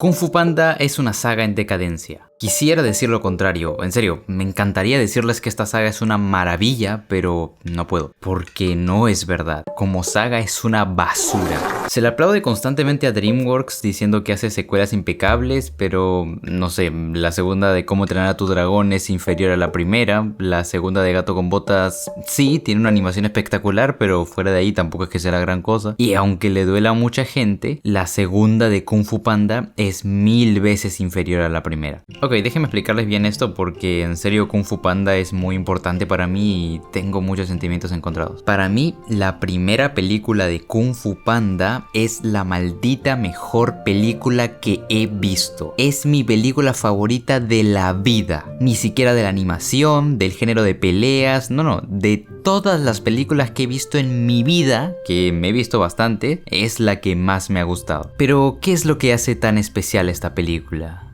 Kung Fu Panda es una saga en decadencia. Quisiera decir lo contrario, en serio, me encantaría decirles que esta saga es una maravilla, pero no puedo, porque no es verdad. Como saga es una basura. Se le aplaude constantemente a DreamWorks diciendo que hace secuelas impecables, pero no sé, la segunda de Cómo entrenar a tu dragón es inferior a la primera, la segunda de Gato con Botas sí, tiene una animación espectacular, pero fuera de ahí tampoco es que sea la gran cosa. Y aunque le duela a mucha gente, la segunda de Kung Fu Panda es 1000 veces inferior a la primera. Ok, déjenme explicarles bien esto porque en serio Kung Fu Panda es muy importante para mí y tengo muchos sentimientos encontrados. Para mí, la primera película de Kung Fu Panda es la maldita mejor película que he visto. Es mi película favorita de la vida. Ni siquiera de la animación, del género de peleas, no, de todas las películas que he visto en mi vida, que me he visto bastante, es la que más me ha gustado. Pero, ¿qué es lo que hace tan especial esta película?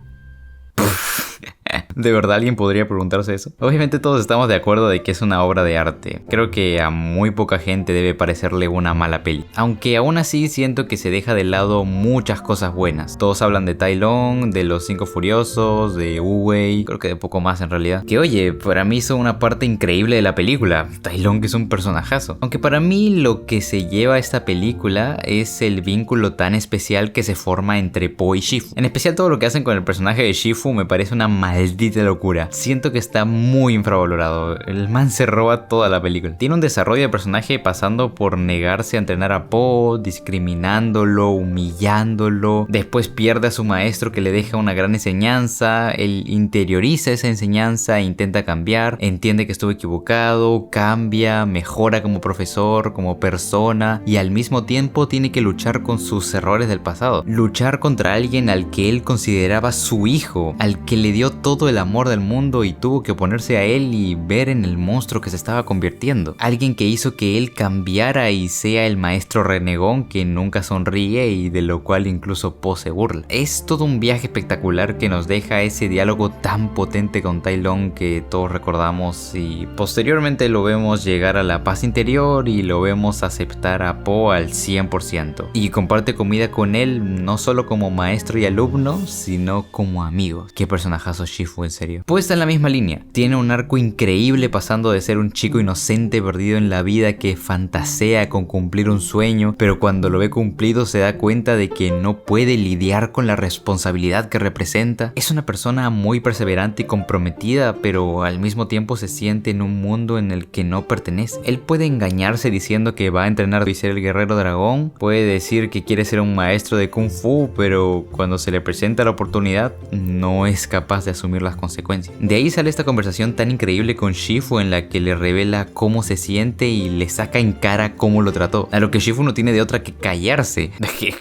¿De verdad alguien podría preguntarse eso? Obviamente todos estamos de acuerdo de que es una obra de arte. Creo que a muy poca gente debe parecerle una mala peli. Aunque aún así siento que se deja de lado muchas cosas buenas. Todos hablan de Tai Lung, de los 5 Furiosos, de Wu-Wei, creo que de poco más en realidad. Que oye, para mí son una parte increíble de la película. Tai Lung es un personajazo. Aunque para mí lo que se lleva a esta película es el vínculo tan especial que se forma entre Po y Shifu. En especial todo lo que hacen con el personaje de Shifu me parece una maldita locura. Siento que está muy infravalorado. El man se roba toda la película. Tiene un desarrollo de personaje pasando por negarse a entrenar a Po, discriminándolo, humillándolo. Después pierde a su maestro que le deja una gran enseñanza. Él interioriza esa enseñanza e intenta cambiar. Entiende que estuvo equivocado, cambia, mejora como profesor, como persona y al mismo tiempo tiene que luchar con sus errores del pasado. Luchar contra alguien al que él consideraba su hijo, al que le dio todo el amor del mundo y tuvo que oponerse a él y ver en el monstruo que se estaba convirtiendo. Alguien que hizo que él cambiara y sea el maestro renegón que nunca sonríe y de lo cual incluso Po se burla. Es todo un viaje espectacular que nos deja ese diálogo tan potente con Tai Lung que todos recordamos y posteriormente lo vemos llegar a la paz interior y lo vemos aceptar a Po al 100%. Y comparte comida con él no solo como maestro y alumno, sino como amigos. Qué personajazo Shifu, en serio. Pues está en la misma línea. Tiene un arco increíble pasando de ser un chico inocente perdido en la vida que fantasea con cumplir un sueño, pero cuando lo ve cumplido se da cuenta de que no puede lidiar con la responsabilidad que representa. Es una persona muy perseverante y comprometida, pero al mismo tiempo se siente en un mundo en el que no pertenece. Él puede engañarse diciendo que va a entrenar y ser el guerrero dragón, puede decir que quiere ser un maestro de Kung Fu, pero cuando se le presenta la oportunidad no es capaz de asumir las consecuencias. De ahí sale esta conversación tan increíble con Shifu en la que le revela cómo se siente y le saca en cara cómo lo trató, a lo que Shifu no tiene de otra que callarse,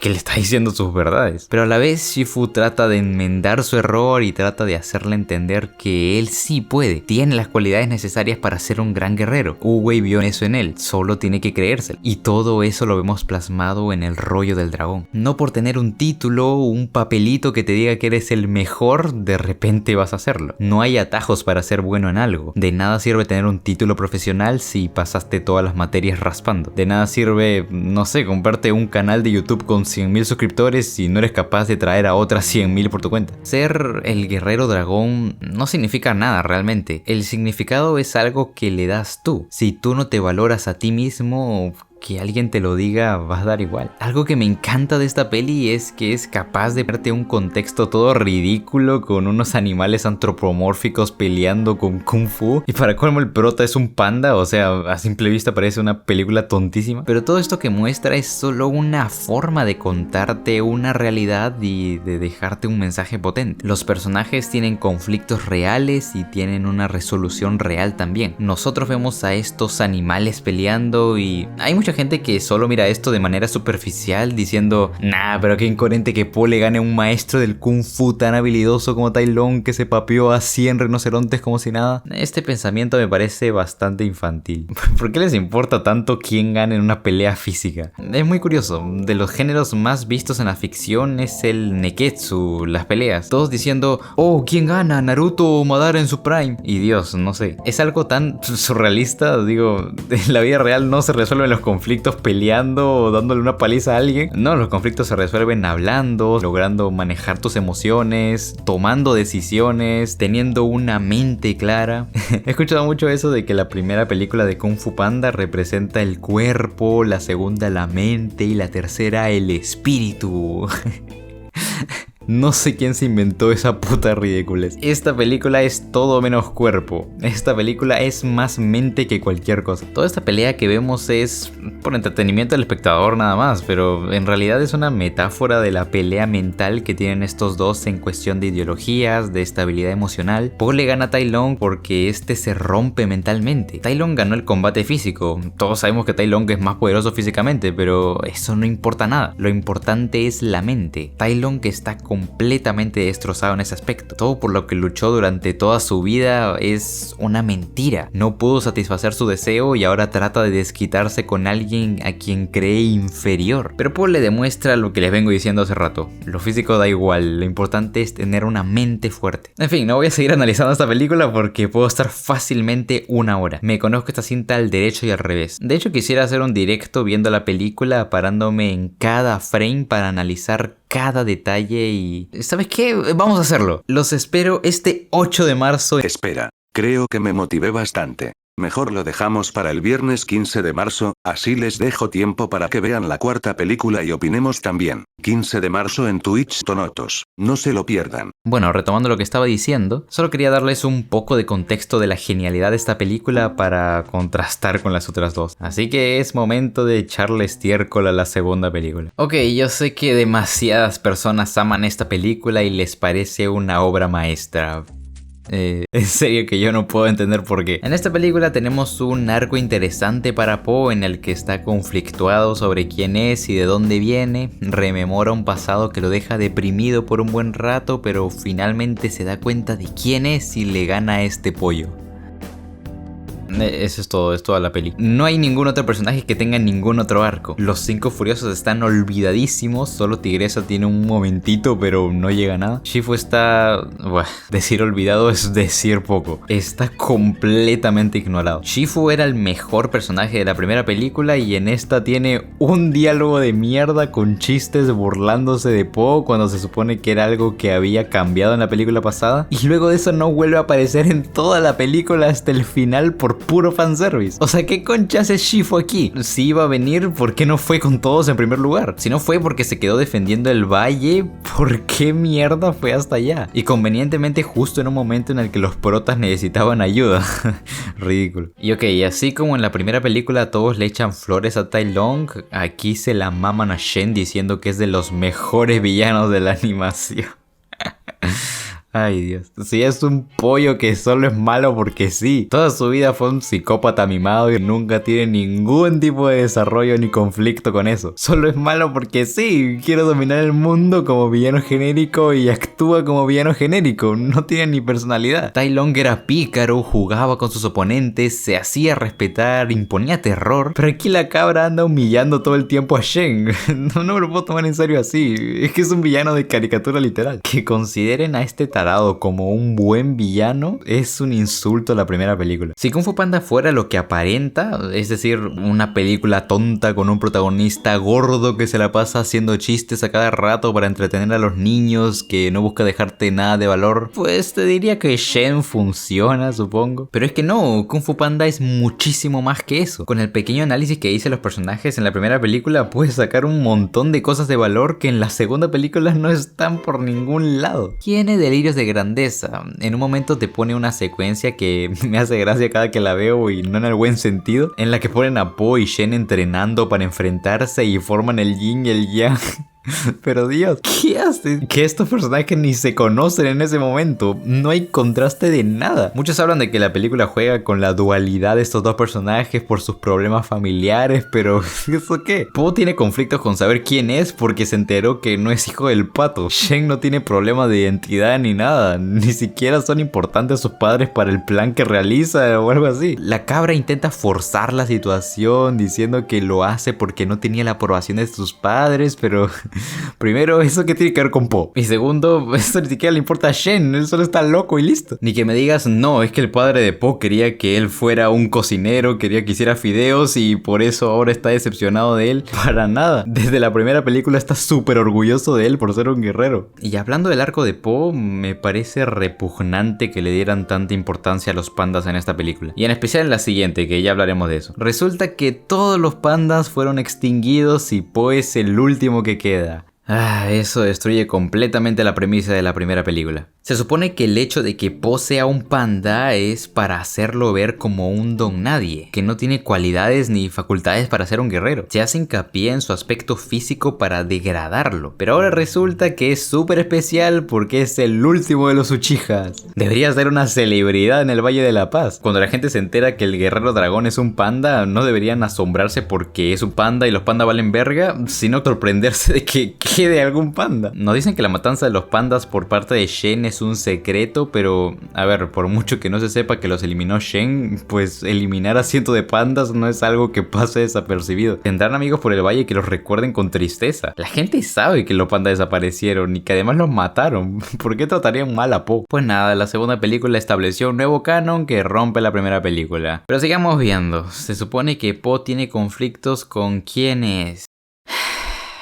que le está diciendo sus verdades. Pero a la vez Shifu trata de enmendar su error y trata de hacerle entender que él sí puede, tiene las cualidades necesarias para ser un gran guerrero. Wu-Wei vio eso en él, solo tiene que creérselo. Y todo eso lo vemos plasmado en el rollo del dragón. No por tener un título, un papelito que te diga que eres el mejor, de repente vas a hacerlo. No hay atajos para ser bueno en algo. De nada sirve tener un título profesional si pasaste todas las materias raspando. De nada sirve, no sé, comprarte un canal de YouTube con 100.000 suscriptores si no eres capaz de traer a otras 100.000 por tu cuenta. Ser el guerrero dragón no significa nada realmente. El significado es algo que le das tú. Si tú no te valoras a ti mismo, que alguien te lo diga va a dar igual. Algo que me encanta de esta peli es que es capaz de darte un contexto todo ridículo con unos animales antropomórficos peleando con Kung Fu y para colmo el prota es un panda, o sea, a simple vista parece una película tontísima, pero todo esto que muestra es solo una forma de contarte una realidad y de dejarte un mensaje potente. Los personajes tienen conflictos reales y tienen una resolución real también. Nosotros vemos a estos animales peleando y hay mucha gente que solo mira esto de manera superficial diciendo, nah, pero qué incoherente que Po le gane a un maestro del Kung Fu tan habilidoso como Tai Lung que se papeó a 100 rinocerontes como si nada. Este pensamiento me parece bastante infantil. ¿Por qué les importa tanto quién gana en una pelea física? Es muy curioso, de los géneros más vistos en la ficción es el neketsu, las peleas. Todos diciendo, oh, ¿quién gana? ¿Naruto o Madara en su prime? Y Dios, no sé. Es algo tan surrealista, digo, en la vida real no se resuelven los conflictos conflictos peleando o dándole una paliza a alguien. No, los conflictos se resuelven hablando, logrando manejar tus emociones, tomando decisiones, teniendo una mente clara. He escuchado mucho eso de que la primera película de Kung Fu Panda representa el cuerpo, la segunda la mente y la tercera el espíritu. No sé quién se inventó esa puta ridiculez. Esta película es todo menos cuerpo. Esta película es más mente que cualquier cosa. Toda esta pelea que vemos es por entretenimiento del espectador nada más, pero en realidad es una metáfora de la pelea mental que tienen estos dos en cuestión de ideologías, de estabilidad emocional. Po le gana a Tai Lung porque este se rompe mentalmente. Tai Lung ganó el combate físico. Todos sabemos que Tai Lung es más poderoso físicamente, pero eso no importa nada. Lo importante es la mente. Tai Lung que está completamente destrozado en ese aspecto. Todo por lo que luchó durante toda su vida es una mentira. No pudo satisfacer su deseo y ahora trata de desquitarse con alguien a quien cree inferior. Pero Paul le demuestra lo que les vengo diciendo hace rato. Lo físico da igual, lo importante es tener una mente fuerte. En fin, no voy a seguir analizando esta película porque puedo estar fácilmente una hora. Me conozco esta cinta al derecho y al revés. De hecho, quisiera hacer un directo viendo la película, parándome en cada frame para analizar cada detalle y... ¿Sabes qué? Vamos a hacerlo. Los espero este 8 de marzo. Espera, creo que me motivé bastante. Mejor lo dejamos para el viernes 15 de marzo, así les dejo tiempo para que vean la cuarta película y opinemos también. 15 de marzo en Twitch Tonotos. No se lo pierdan. Bueno, retomando lo que estaba diciendo, solo quería darles un poco de contexto de la genialidad de esta película para contrastar con las otras dos. Así que es momento de echarle estiércol a la segunda película. Ok, yo sé que demasiadas personas aman esta película y les parece una obra maestra. En serio que yo no puedo entender por qué. En esta película tenemos un arco interesante para Poe en el que está conflictuado sobre quién es y de dónde viene. Rememora un pasado que lo deja deprimido por un buen rato, pero finalmente se da cuenta de quién es y le gana a este pollo. Eso es toda la peli. No hay ningún otro personaje que tenga ningún otro arco. Los 5 furiosos están olvidadísimos. Solo Tigresa tiene un momentito, pero no llega a nada. Shifu está... Bueno, decir olvidado es decir poco. Está completamente ignorado. Shifu era el mejor personaje de la primera película y en esta tiene un diálogo de mierda con chistes burlándose de Po cuando se supone que era algo que había cambiado en la película pasada. Y luego de eso no vuelve a aparecer en toda la película hasta el final por puro fanservice. O sea, ¿qué concha hace Shifu aquí? Si iba a venir, ¿por qué no fue con todos en primer lugar? Si no fue porque se quedó defendiendo el valle, ¿por qué mierda fue hasta allá? Y convenientemente justo en un momento en el que los protas necesitaban ayuda. Ridículo. Y ok, así como en la primera película todos le echan flores a Tai Lung, aquí se la maman a Shen diciendo que es de los mejores villanos de la animación. Ay Dios, si es un pollo que solo es malo porque sí. Toda su vida fue un psicópata mimado y nunca tiene ningún tipo de desarrollo ni conflicto con eso. Solo es malo porque sí, quiere dominar el mundo como villano genérico y actúa como villano genérico. No tiene ni personalidad. Tai Lung era pícaro, jugaba con sus oponentes, se hacía respetar, imponía terror. Pero aquí la cabra anda humillando todo el tiempo a Shen. No me lo puedo tomar en serio así. Es que es un villano de caricatura literal. Que consideren a este como un buen villano es un insulto a la primera película. Si Kung Fu Panda fuera lo que aparenta, es decir, una película tonta con un protagonista gordo que se la pasa haciendo chistes a cada rato para entretener a los niños, que no busca dejarte nada de valor, pues te diría que Shen funciona, supongo. Pero es que no, Kung Fu Panda es muchísimo más que eso. Con el pequeño análisis que hice los personajes en la primera película, puedes sacar un montón de cosas de valor que en la segunda película no están por ningún lado. Tiene delirios de grandeza. En un momento te pone una secuencia que me hace gracia cada que la veo y no en el buen sentido, en la que ponen a Po y Shen entrenando para enfrentarse y forman el yin y el yang. Pero Dios, ¿qué hacen? Que estos personajes ni se conocen en ese momento. No hay contraste de nada. Muchos hablan de que la película juega con la dualidad de estos dos personajes por sus problemas familiares, pero ¿eso qué? Po tiene conflictos con saber quién es porque se enteró que no es hijo del pato. Shen no tiene problema de identidad ni nada. Ni siquiera son importantes sus padres para el plan que realiza o algo así. La cabra intenta forzar la situación diciendo que lo hace porque no tenía la aprobación de sus padres, pero Primero, ¿eso qué tiene que ver con Po? Y segundo, eso ni siquiera le importa a Shen, él solo está loco y listo. Ni que me digas, no, es que el padre de Po quería que él fuera un cocinero, quería que hiciera fideos y por eso ahora está decepcionado de él. Para nada. Desde la primera película está súper orgulloso de él por ser un guerrero. Y hablando del arco de Po, me parece repugnante que le dieran tanta importancia a los pandas en esta película. Y en especial en la siguiente, que ya hablaremos de eso. Resulta que todos los pandas fueron extinguidos y Po es el último que queda. Eso destruye completamente la premisa de la primera película. Se supone que el hecho de que Po sea un panda es para hacerlo ver como un don nadie, que no tiene cualidades ni facultades para ser un guerrero. Se hace hincapié en su aspecto físico para degradarlo, pero ahora resulta que es súper especial porque es el último de los Uchihas. Debería ser una celebridad en el Valle de la Paz. Cuando la gente se entera que el guerrero dragón es un panda, no deberían asombrarse porque es un panda y los pandas valen verga, sino sorprenderse de que quede algún panda. Nos dicen que la matanza de los pandas por parte de Shen es un secreto, pero a ver, por mucho que no se sepa que los eliminó Shen, pues eliminar a cientos de pandas no es algo que pase desapercibido. Tendrán amigos por el valle que los recuerden con tristeza. La gente sabe que los pandas desaparecieron y que además los mataron. ¿Por qué tratarían mal a Po? Pues nada, la segunda película estableció un nuevo canon que rompe la primera película. Pero sigamos viendo. Se supone que Po tiene conflictos con quién es.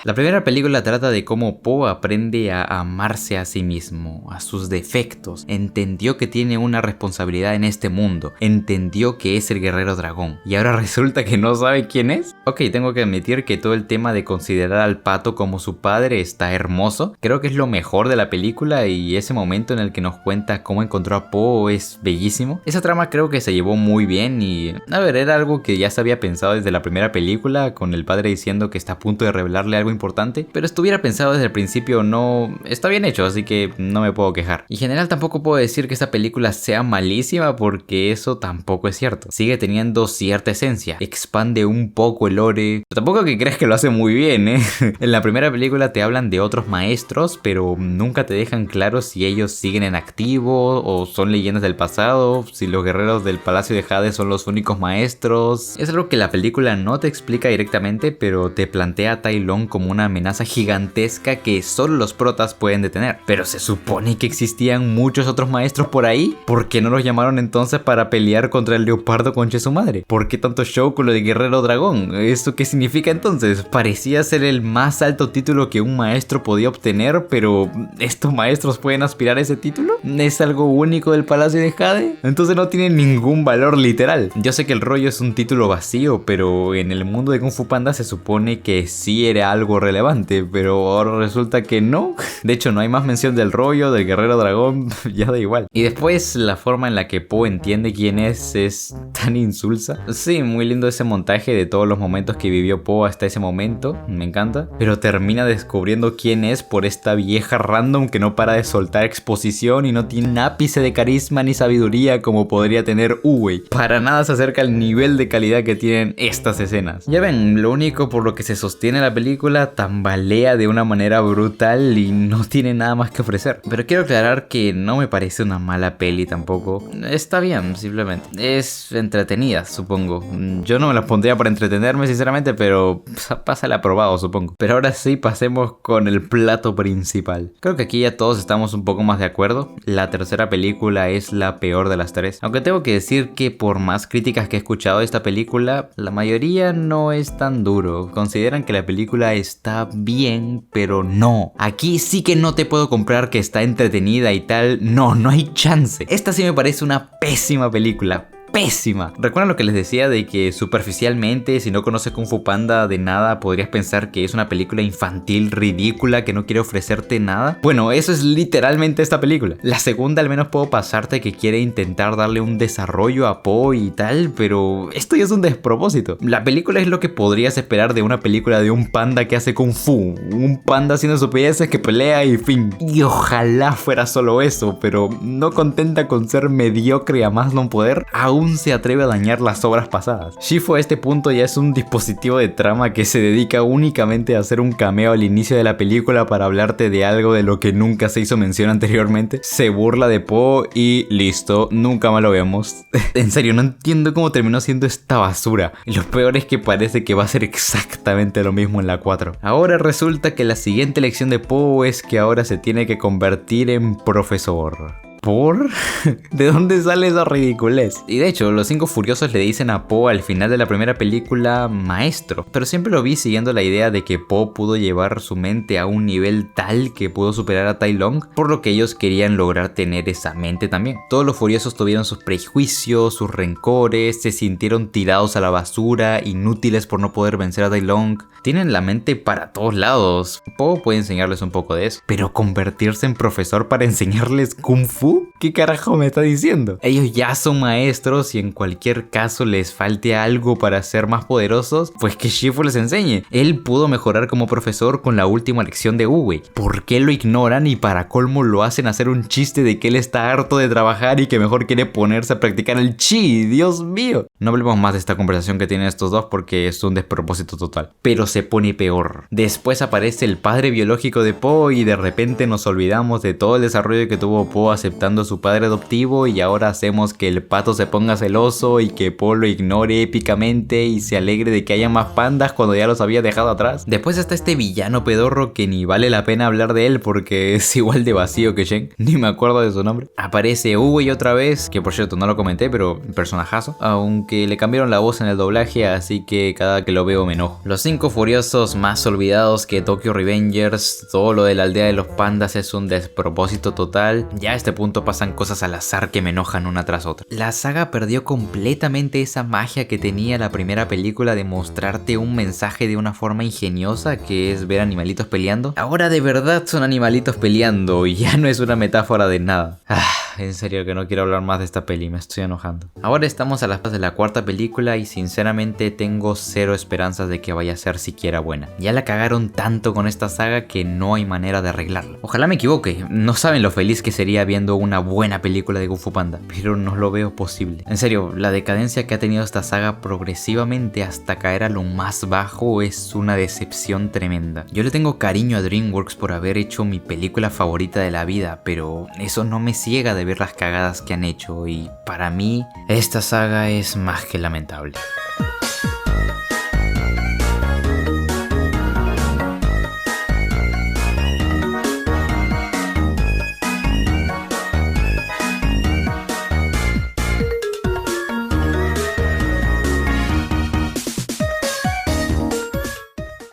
La primera película trata de cómo Po aprende a amarse a sí mismo, a sus defectos, entendió que tiene una responsabilidad en este mundo, entendió que es el guerrero dragón y ahora resulta que no sabe quién es. Ok, tengo que admitir que todo el tema de considerar al pato como su padre está hermoso, creo que es lo mejor de la película y ese momento en el que nos cuenta cómo encontró a Po es bellísimo. Esa trama creo que se llevó muy bien y a ver, era algo que ya se había pensado desde la primera película, con el padre diciendo que está a punto de revelarle algo importante, pero estuviera pensado desde el principio, no está bien hecho, así que no me puedo quejar. Y en general tampoco puedo decir que esta película sea malísima porque eso tampoco es cierto. Sigue teniendo cierta esencia, expande un poco el lore, pero tampoco que creas que lo hace muy bien, En la primera película te hablan de otros maestros, pero nunca te dejan claro si ellos siguen en activo o son leyendas del pasado, si los guerreros del Palacio de Jade son los únicos maestros. Es algo que la película no te explica directamente, pero te plantea a Tai Lung como una amenaza gigantesca que solo los protas pueden detener. Pero se supone que existían muchos otros maestros por ahí. ¿Por qué no los llamaron entonces para pelear contra el leopardo conche su madre? ¿Por qué tanto show con lo de guerrero dragón? ¿Esto qué significa entonces? Parecía ser el más alto título que un maestro podía obtener, pero ¿estos maestros pueden aspirar a ese título? ¿Es algo único del Palacio de Jade? Entonces no tiene ningún valor literal. Yo sé que el rollo es un título vacío, pero en el mundo de Kung Fu Panda se supone que sí era algo relevante, pero ahora resulta que no. De hecho, no hay más mención del rollo, del guerrero dragón, ya da igual. Y después, la forma en la que Po entiende quién es tan insulsa. Sí, muy lindo ese montaje de todos los momentos que vivió Po hasta ese momento, me encanta. Pero termina descubriendo quién es por esta vieja random que no para de soltar exposición y no tiene un ápice de carisma ni sabiduría como podría tener Uwei. Para nada se acerca al nivel de calidad que tienen estas escenas. Ya ven, lo único por lo que se sostiene la película tambalea de una manera brutal y no tiene nada más que ofrecer. Pero quiero aclarar que no me parece una mala peli tampoco. Está bien, simplemente. Es entretenida, supongo. Yo no me la pondría para entretenerme, sinceramente, pero pásale aprobado, supongo. Pero ahora sí, pasemos con el plato principal. Creo que aquí ya todos estamos un poco más de acuerdo. La tercera película es la peor de las tres. Aunque tengo que decir que por más críticas que he escuchado de esta película, la mayoría no es tan duro. Consideran que la película está bien, pero no. Aquí sí que no te puedo comprar que está entretenida y tal. No hay chance. Esta sí me parece una pésima película. Pésima. ¿Recuerdan lo que les decía de que superficialmente, si no conoces Kung Fu Panda de nada, podrías pensar que es una película infantil ridícula que no quiere ofrecerte nada? Bueno, eso es literalmente esta película. La segunda al menos puedo pasarte que quiere intentar darle un desarrollo a Po y tal, pero esto ya es un despropósito. La película es lo que podrías esperar de una película de un panda que hace Kung Fu. Un panda haciendo estupideces que pelea y fin. Y ojalá fuera solo eso, pero no contenta con ser mediocre a más no poder, aún aún se atreve a dañar las obras pasadas. Shifu a este punto ya es un dispositivo de trama que se dedica únicamente a hacer un cameo al inicio de la película para hablarte de algo de lo que nunca se hizo mención anteriormente. Se burla de Po y listo, nunca más lo vemos. En serio, no entiendo cómo terminó siendo esta basura. Y lo peor es que parece que va a ser exactamente lo mismo en la 4. Ahora resulta que la siguiente elección de Po es que ahora se tiene que convertir en profesor. ¿Por? ¿De dónde sale esa ridiculez? Y de hecho, los 5 furiosos le dicen a Po al final de la primera película maestro, pero siempre lo vi siguiendo la idea de que Po pudo llevar su mente a un nivel tal que pudo superar a Tai Lung, por lo que ellos querían lograr tener esa mente también. Todos los furiosos tuvieron sus prejuicios, sus rencores, se sintieron tirados a la basura, inútiles por no poder vencer a Tai Lung. Tienen la mente para todos lados. Po puede enseñarles un poco de eso, pero convertirse en profesor para enseñarles Kung Fu, ¿qué carajo me está diciendo? Ellos ya son maestros y en cualquier caso les falte algo para ser más poderosos, pues que Shifu les enseñe. Él pudo mejorar como profesor con la última lección de Uwe. ¿Por qué lo ignoran y para colmo lo hacen hacer un chiste de que él está harto de trabajar y que mejor quiere ponerse a practicar el chi? ¡Dios mío! No hablemos más de esta conversación que tienen estos dos porque es un despropósito total. Pero se pone peor. Después aparece el padre biológico de Po y de repente nos olvidamos de todo el desarrollo que tuvo Po aceptando a su padre adoptivo y ahora hacemos que el pato se ponga celoso y que Po lo ignore épicamente y se alegre de que haya más pandas cuando ya los había dejado atrás. Después está este villano pedorro que ni vale la pena hablar de él porque es igual de vacío que Shen, ni me acuerdo de su nombre. Aparece Uwe otra vez, que por cierto no lo comenté, pero personajazo, aunque le cambiaron la voz en el doblaje, así que cada que lo veo me enojo. Los 5 furiosos más olvidados que Tokyo Revengers, todo lo de la aldea de los pandas es un despropósito total. Ya a este punto pasan cosas al azar que me enojan una tras otra. La saga perdió completamente esa magia que tenía la primera película de mostrarte un mensaje de una forma ingeniosa, que es ver animalitos peleando. Ahora de verdad son animalitos peleando y ya no es una metáfora de nada. En serio que no quiero hablar más de esta peli, me estoy enojando. Ahora estamos a las patas de la 4ª película y sinceramente tengo cero esperanzas de que vaya a ser siquiera buena. Ya la cagaron tanto con esta saga que no hay manera de arreglarla. Ojalá me equivoque, no saben lo feliz que sería viendo una buena película de Kung Fu Panda, pero no lo veo posible. En serio, la decadencia que ha tenido esta saga progresivamente hasta caer a lo más bajo es una decepción tremenda. Yo le tengo cariño a DreamWorks por haber hecho mi película favorita de la vida, pero eso no me ciega de ver las cagadas que han hecho y para mí esta saga es más que lamentable.